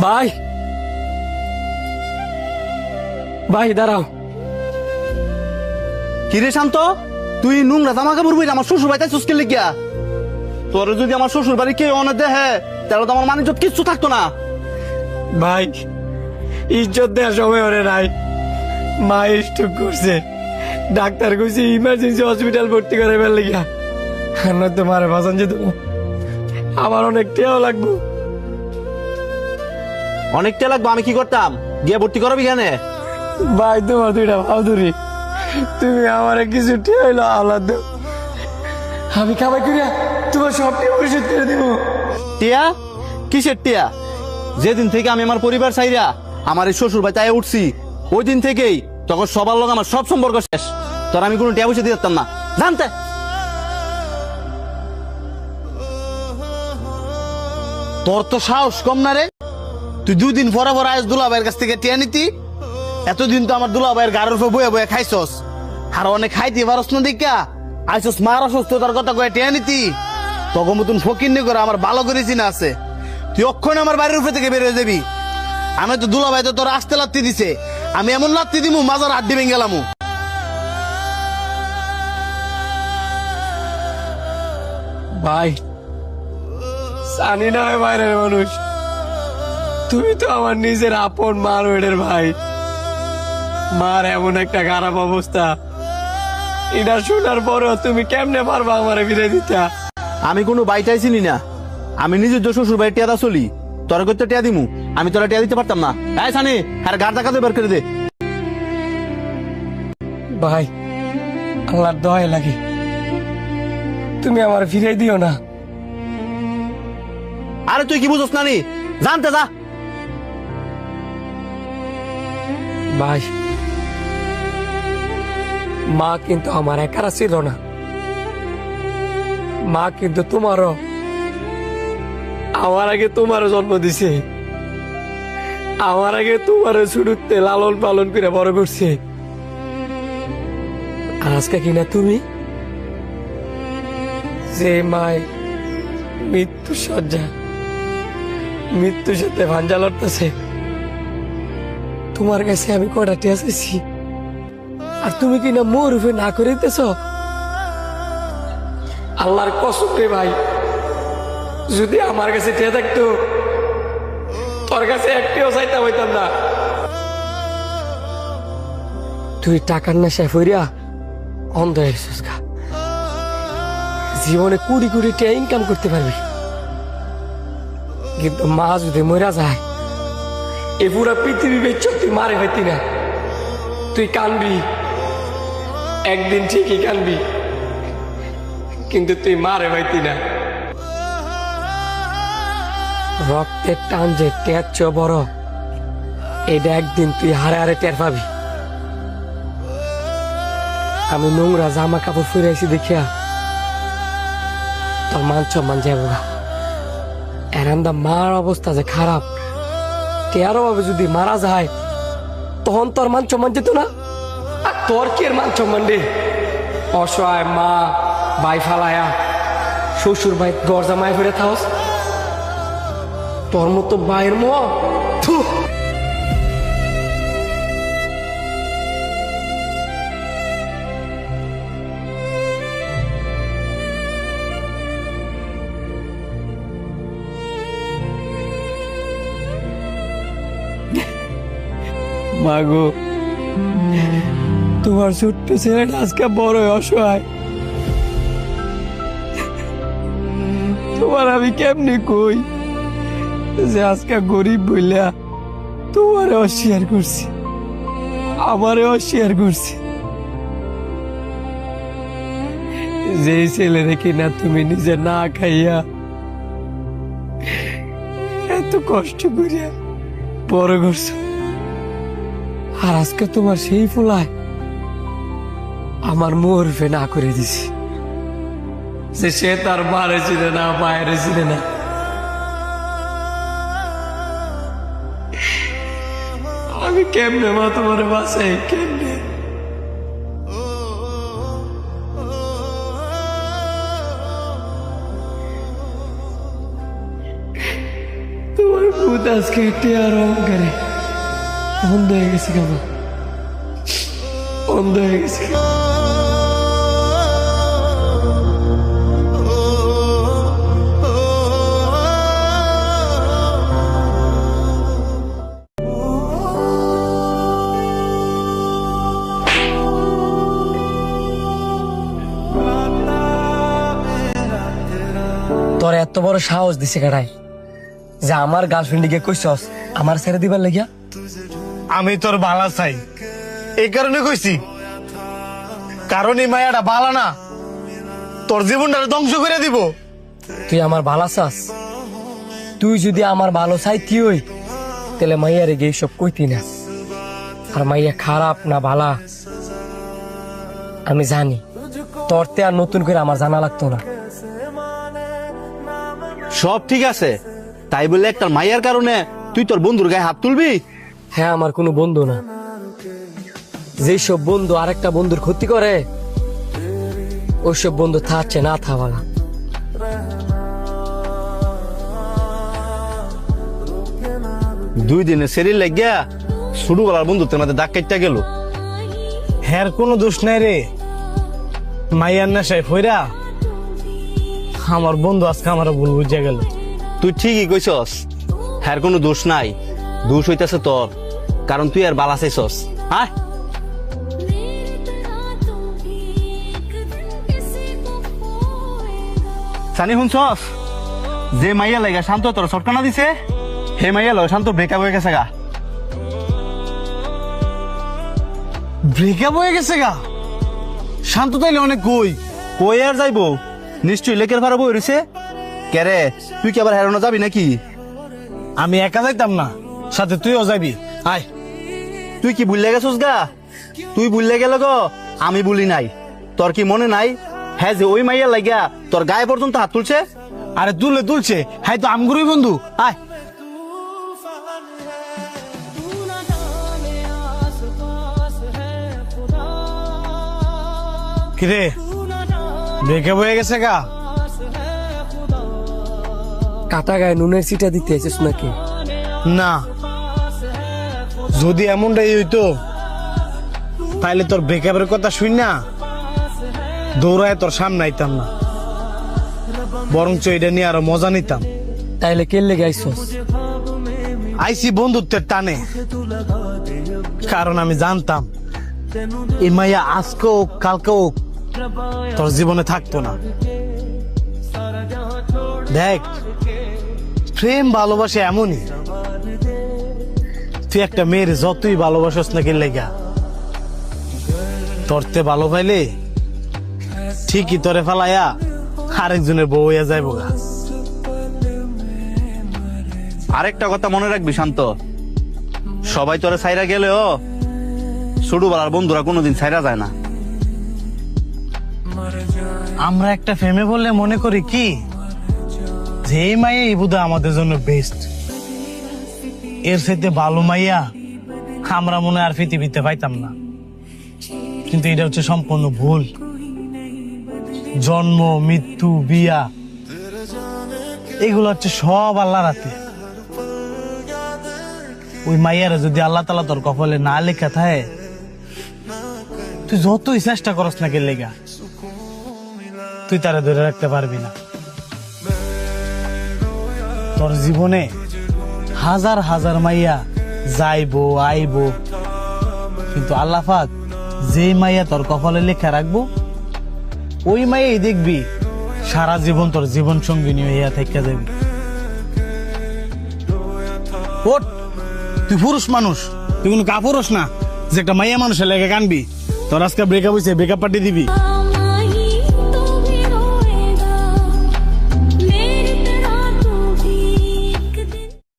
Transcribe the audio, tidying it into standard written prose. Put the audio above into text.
ভাই ভাই দাঁড়াও। কিরে শান্ত, তুই নোংরা জামা কাপড় বই আমার শ্বশুর বাড়িতে চুসকে লিখিয়া? তোর যদি আমার শ্বশুর বাড়ি কেউ অনেক দেহে তাহলে তো আমার মানিজ্জত কিচ্ছু থাকতো না। ভাই ইজ্জত দেওয়ার সময় ওরে নাই, মা স্ট্রোক করছে, ডাক্তার কইছে ইমার্জেন্সি হসপিটাল ভর্তি করে ফেললে গিয়া, নয়তো মারে বাঁচান যেত না। আমার অনেক টেয়াও লাগবো। অনেকটা লাগবে, আমি কি করতাম? গিয়ে ভর্তি করবি কেন? ভাই তোমার দুইটা ভাউদুরি, তুমি আমার কিছু টেয়াইলো আওলাদ দেও, আমি কামাই করিয়া তোমার সব টেয়া পরিশোধ করে দিব। টিয়া? কিসের টিয়া? যেদিন থেকে আমি আমার পরিবার চাইরা আমার এই শ্বশুর বাড়িতে উঠছি ওই দিন থেকেই তখন সবার লোক আমার সব সম্পর্ক শেষ। তোর আমি কোনো টিয়া পয়সা দিয়ে দিতাম না, জানতে? তোর তো সাহস কম না রে, তুই দুদিন পরে পরে আজ দুলাভাইয়ের কাছ থেকে টিয়া নিতি। এতদিন তো আমার দুলাভাইয়ের গাড়ির উপর বয়ে বয়ে খাইছস, আর অনেক খাইতে পারস না দেখা আইসস মার অসুস্থতার কথা কয়ে টিয়া নিতি। তখন মতন ফকির নি করে আমার ভালো করে চিনা আছে, তুই অক্ষণ আমার বাড়ির উপর থেকে বেরিয়ে যাবি। আমি তো দুলাভাই তো তোর আসতে লাত্তি দিছে, আমি এমন লাত্তি দিমু মাজার হাড্ডি ভেঙে গেলামু। ভাই জানি না হয় বাইরের মানুষ, তুমি তো আমার নিজের আপন মার ওয়েডের ভাই। মার এমন একটা খারাপ অবস্থা, এটা শোনার পরেও তুমি কেমনে পারবা আমারে ফিরে দিতা? আমি কোনো বাইটাই চিনি না, আমি নিজের শ্বশুর বাড়ি টিয়াদা চলি, তোর করতে টিয়া দিমু? আমি তোরা টিয়া দিতে পারতাম না। এই সানি আর গাড় টাকাতে বের করে দে। ভাই আল্লাহর দয়া লাগে, তুমি আমার ফিরে দিও না। আরে তুই কি বুঝছ না নি? জানতে যা। ভাই মা কিন্তু আমার একারা ছিল না, মা কিন্তু তোমারও, আমার আগে তোমারও জন্ম দিছে, আমার আগে তোমারও শুরুতে লালন পালন করে বড় করছে। আর আজকে কিনা তুমি যে মায় মৃত্যু সজ্জা, মৃত্যুর সাথে ভাঞ্জা লড়তেছে, তোমার কাছে আমি কটা টিয়া চাইছি, আর তুমি কিনা মোর রূপে না করে দিতেছ। আল্লাহর কসম রে ভাই, যদি আমার কাছে টিয়া থাকতো তোর কাছে একটিও চাইতাম হইতাম না। তুই টাকার নেশায় ফইরা অন্ধ হয়েছিস গা, জীবনে কুড়ি কুড়ি টিয়া ইনকাম করতে পারবি, কিন্তু মা যদি মরা যায় এ পুরা পৃথিবী বেচে তুই মারে হইতি না। তুই কানবি, একদিন ঠিকই কানবি, কিন্তু তুই মারে হইতি না। রক্তের টান যে টের চেয়ে বড়, এটা একদিন তুই হারে হারে টের পাবি। আমি নোংরা জামা কাপড় ফিরাইছি দেখিয়া তোর মান সম্মান যাবো না। এরান্দা মার অবস্থা যে খারাপ, টেয়ারও ভাবে যদি মারা যায় তখন তোর মান সম্মান যেত না। আর তোর কি এর মান সম্মান রে? অসহায় মা ভাই ফালায়া শ্বশুর ভাই দরজা মায় ফিরে থাকস, তোর মতো ভাইয়ের মোয়া থু। মাগো, তোমার ছোট্ট ছেলেটা আজকে বড় অসহায়, তোমার আমি কেমনি কই যে আজকে গরিব বইলা তোমারে অস্বীকার করছি, আমারে অস্বীকার করছি। যে ছেলে রেখে না তুমি নিজে না খাইয়া এত কষ্ট করিয়া বড় করছো, আর আজকে তোমার সেই ফুলায় আমার মোরফে না করে দিছি, যে সে তার বারে ছিল না বাইরে ছিল না। আমি কেমনে মা তোমার বাসায়, কেমনে? তোমার আজকে টিয়ার অহংকারে বন্ধ হয়ে গেছে কেন, বন্ধ হয়ে গেছে। তোর এত বড় সাহস দিছে কাটাই যে আমার গার্লফ্রেন্ডকে কইছস আমার ছেড়ে দিবার লাগিয়া? আমি তোর বালা চাই এই কারণে কইছি, কারণ এই মায়াটা বালা না, তোর জীবনটা ধ্বংস করে দিব। তুই আমার ভালো চাস? তুই যদি আমার ভালো চাইতি হই তাহলে মাইয়ারে গিয়ে সব কইতি না। আর মাইয়া খারাপ না ভালা আমি জানি, তোর তে আর নতুন করে আমার জানা লাগতো না। সব ঠিক আছে, তাই বলে একটা মাইয়ার কারণে তুই তোর বন্ধুর গায়ে হাত তুলবি? হ্যাঁ, আমার কোনো বন্ধু না। যেসব বন্ধু আরেকটা বন্ধুর ক্ষতি করে ওইসব বন্ধু থাকছে না থাওয়ালা। দুই দিনে শরীর লাগিয়া শুরু বলার বন্ধুত্বের মধ্যে দাগ কেটে গেল। হ্যার কোনো দোষ নাই রে, মাইয়ার নেশায় ফইরা আমার বন্ধু আজকে আমার ভুল বুঝে গেল। তুই ঠিকই কইছস, হ্যার কোনো দোষ নাই, দোষ হইতাছে তোর, কারণ তুই আর বালা চাইছস। হ্যাঁ, সানি শুনছস, যে মাইয়া লাগা শান্ত তোর শটকানা দিছে হে মাইয়া লয় শান্ত ব্রেকআপ হয়ে গেছে গা। ব্রেকআপ হয়ে গেছে গা? শান্ত তাইলে অনেক কই কই আর যাইবো, নিশ্চয়ই লেকের ভাড়া বই রইছে। কেরে তুই কি আবার হেরানো যাবি নাকি? আমি একা যাইতাম না, সাথে তুইও যাবি। আয়, তুই কি ভুললে গেছস গা? তুই ভুললে গেল গো, আমি ভুলি নাই। তোর কি মনে নাই হ্যাঁ যে ওই মাইয়া লাগিয়া তোর গায়ে পর্যন্ত হাত তুলছে? আরে তুলছে, হ্যাঁ তো আমগুরই বন্ধু। আয়, কিরে ব্রেকআপ হয়ে গেছে গা? কাটা গায়ে নুনের সিটা দিতে এসেছ নাকি? না, যদি এমনটাই হইতো তাইলে তোর ব্রেকআপের কথা শুন না দৌড়ায় তোর সামনে আইতাম না, বরঞ্চ এটা নিয়ে আরো মজা নিতাম। তাইলে কে লেগে আইসস? আইসি বন্ধুত্বের টানে, কারণ আমি জানতাম এই মাইয়া আজকে হোক কালকে হোক তোর জীবনে থাকতো না। দেখ, প্রেম ভালোবাসা এমনই, তুই একটা মেয়ের যতই ভালোবাসস না কেন লেগা, তোরতে ভালো পাইলে ঠিকই তোরে ফালাইয়া আরেকজনের বউ হইয়া যাইব গা। আরেকটা কথা মনে রাখবি শান্ত, সবাই তোরে সাইরা গেলেও ছোটবেলার বন্ধুরা কোনোদিন সাইরা যায় না। আমরা একটা ফেমে বললে মনে করি কি যে এই মাইয়া এই বুধ আমাদের জন্য বেস্ট, এর সাথে ভালো মাইয়া আমরা মনে আর পৃথিবীতে পাইতাম না। কিন্তু এটা হচ্ছে সম্পূর্ণ ভুল। জন্ম, মৃত্যু, বিয়া এগুলো হচ্ছে সব আল্লাহর হাতে। ওই মাইয়ারা যদি আল্লাহ তাআলা তোর কপালে না লেখা থাকে, তুই যতই চেষ্টা করস না কে লেগা তুই তারা ধরে রাখতে পারবি না। তোর জীবনে হাজার হাজার মাইয়া যাইবো আইবো, কিন্তু আল্লাহ পাক যেই মাইয়া তোর কপালে লেখা রাখবো ওই মাইয়াই দেখবি সারা জীবন তোর জীবন সঙ্গিনী হইয়া থেকে যাবি। ওঠ, তুই পুরুষ মানুষ, তুই কোনো কাপুরুষ না যে একটা মাইয়া মানুষের লেগে কানবি। তোর আজকে ব্রেকআপ হয়েছে, ব্রেকআপ পার্টি দিবি।